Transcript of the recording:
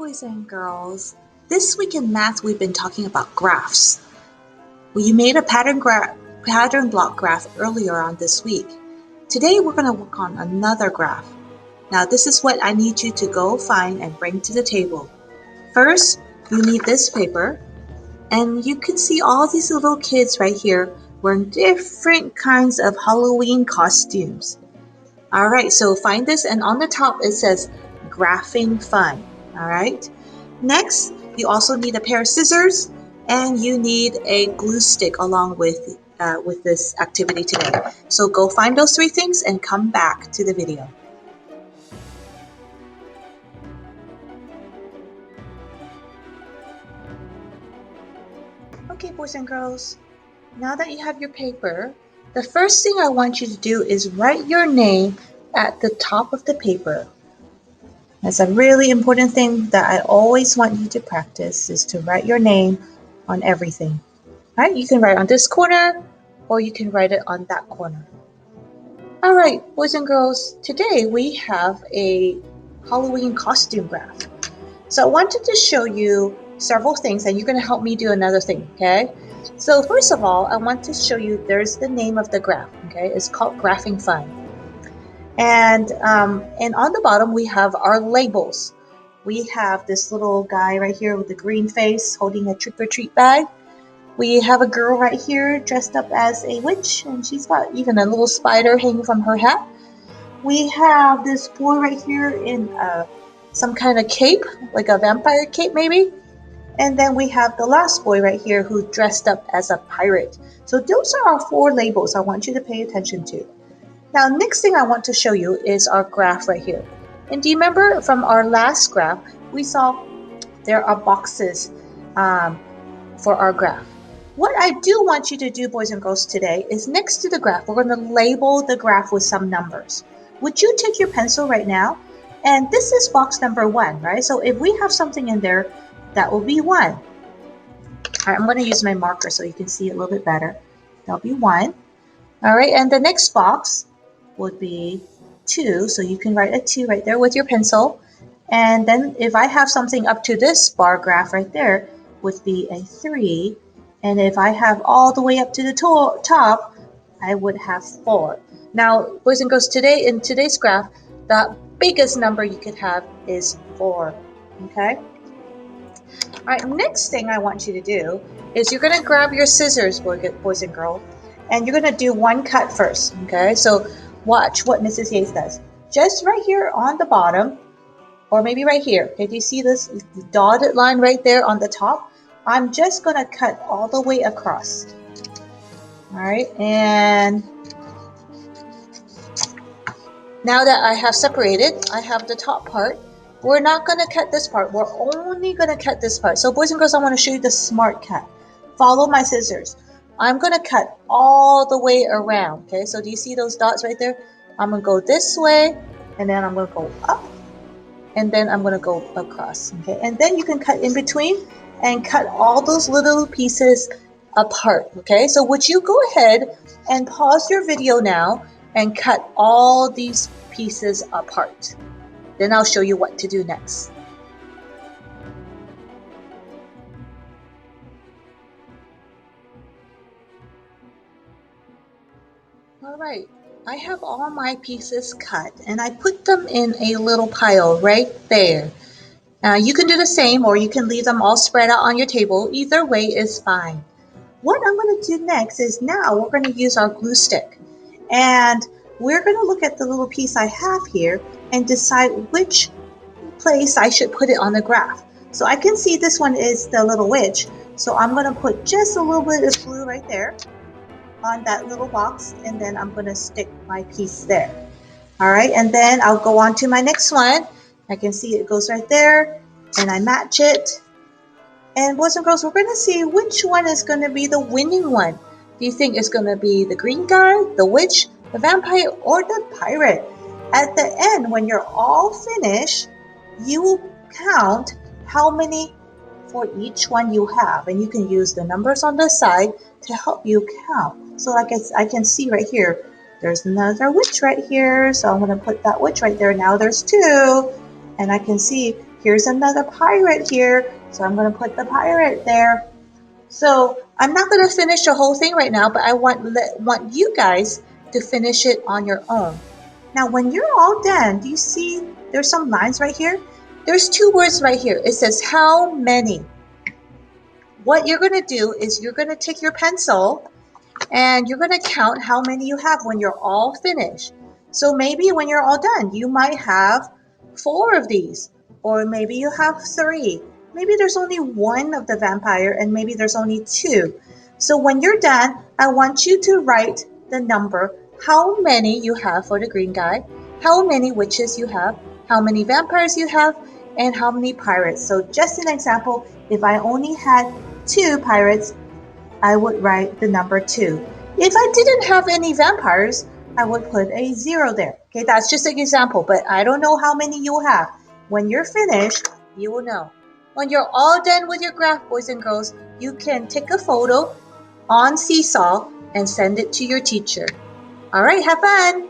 boys and girls. This week in math, we've been talking about graphs. Well, you made a pattern block graph earlier on this week. Today, we're going to work on another graph. Now, this is what I need you to go find and bring to the table. First, you need this paper, and you can see all these little kids right here wearing different kinds of Halloween costumes. All right, so find this, and on the top it says graphing fun. All right. Next, you also need a pair of scissors, and you need a glue stick along with this activity today. So go find those three things and come back to the video. Okay, boys and girls, now that you have your paper, the first thing I want you to do is write your name at the top of the paper. That's a really important thing that I always want you to practice, is to write your name on everything. All right, you can write on this corner or you can write it on that corner. All right, boys and girls, today we have a Halloween costume graph. So I wanted to show you several things, and you're going to help me do another thing, okay? So first of all, I want to show you, there's the name of the graph, okay? It's called Graphing Fun. And on the bottom, we have our labels. We have this little guy right here with the green face holding a trick-or-treat bag. We have a girl right here dressed up as a witch, and she's got even a little spider hanging from her hat. We have this boy right here in some kind of cape, like a vampire cape maybe. And then we have the last boy right here who dressed up as a pirate. So those are our four labels I want you to pay attention to. Now, next thing I want to show you is our graph right here. And do you remember from our last graph, we saw there are boxes for our graph. What I do want you to do, boys and girls, today is next to the graph, we're going to label the graph with some numbers. Would you take your pencil right now? And this is box number 1, right? So if we have something in there, that will be 1. All right, I'm going to use my marker so you can see it a little bit better. That'll be 1. All right, and the next box would be 2, so you can write a 2 right there with your pencil. And then if I have something up to this bar graph right there, would be a 3. And if I have all the way up to the top, I would have 4. Now, boys and girls, today in today's graph, the biggest number you could have is 4. Okay? All right, next thing I want you to do is you're going to grab your scissors, boys and girls, and you're going to do one cut first. Okay? So watch what Mrs. Yates does. Just right here on the bottom, or maybe right here. Okay, do you see this dotted line right there on the top? I'm just going to cut all the way across. All right, and now that I have separated, I have the top part. We're not going to cut this part. We're only going to cut this part. So boys and girls, I want to show you the smart cut. Follow my scissors. I'm going to cut all the way around. Okay, so do you see those dots right there? I'm going to go this way, and then I'm going to go up, and then I'm going to go across. Okay, and then you can cut in between and cut all those little pieces apart. Okay, so would you go ahead and pause your video now and cut all these pieces apart? Then I'll show you what to do next. All right, I have all my pieces cut, and I put them in a little pile right there. You can do the same, or you can leave them all spread out on your table. Either way is fine. What I'm going to do next is now we're going to use our glue stick. And we're going to look at the little piece I have here and decide which place I should put it on the graph. So I can see this one is the little witch. So I'm going to put just a little bit of glue right there on that little box, and then I'm going to stick my piece there. All right, and then I'll go on to my next one. I can see it goes right there, and I match it. And boys and girls, we're going to see which one is going to be the winning one. Do you think it's going to be the green guy, the witch, the vampire, or the pirate? At the end, when you're all finished, you will count how many for each one you have. And you can use the numbers on the side to help you count. So like I can see right here, there's another witch right here. So I'm going to put that witch right there. Now there's 2. And I can see Here's another pirate here. So I'm going to put the pirate there. So I'm not going to finish the whole thing right now, but I want you guys to finish it on your own. Now, when you're all done, do you see there's some lines right here? There's two words right here. It says how many. What you're going to do is you're going to take your pencil and you're going to count how many you have when you're all finished. So maybe when you're all done, you might have 4 of these, or maybe you have 3. Maybe there's only 1 of the vampire, and maybe there's only 2. So when you're done, I want you to write the number, how many you have for the green guy, how many witches you have, how many vampires you have, and how many pirates. So just an example, if I only had 2 pirates, I would write the number 2. If I didn't have any vampires, I would put a 0 there. Okay, that's just an example, but I don't know how many you have. When you're finished, you will know. When you're all done with your graph, boys and girls, you can take a photo on Seesaw and send it to your teacher. All right, have fun!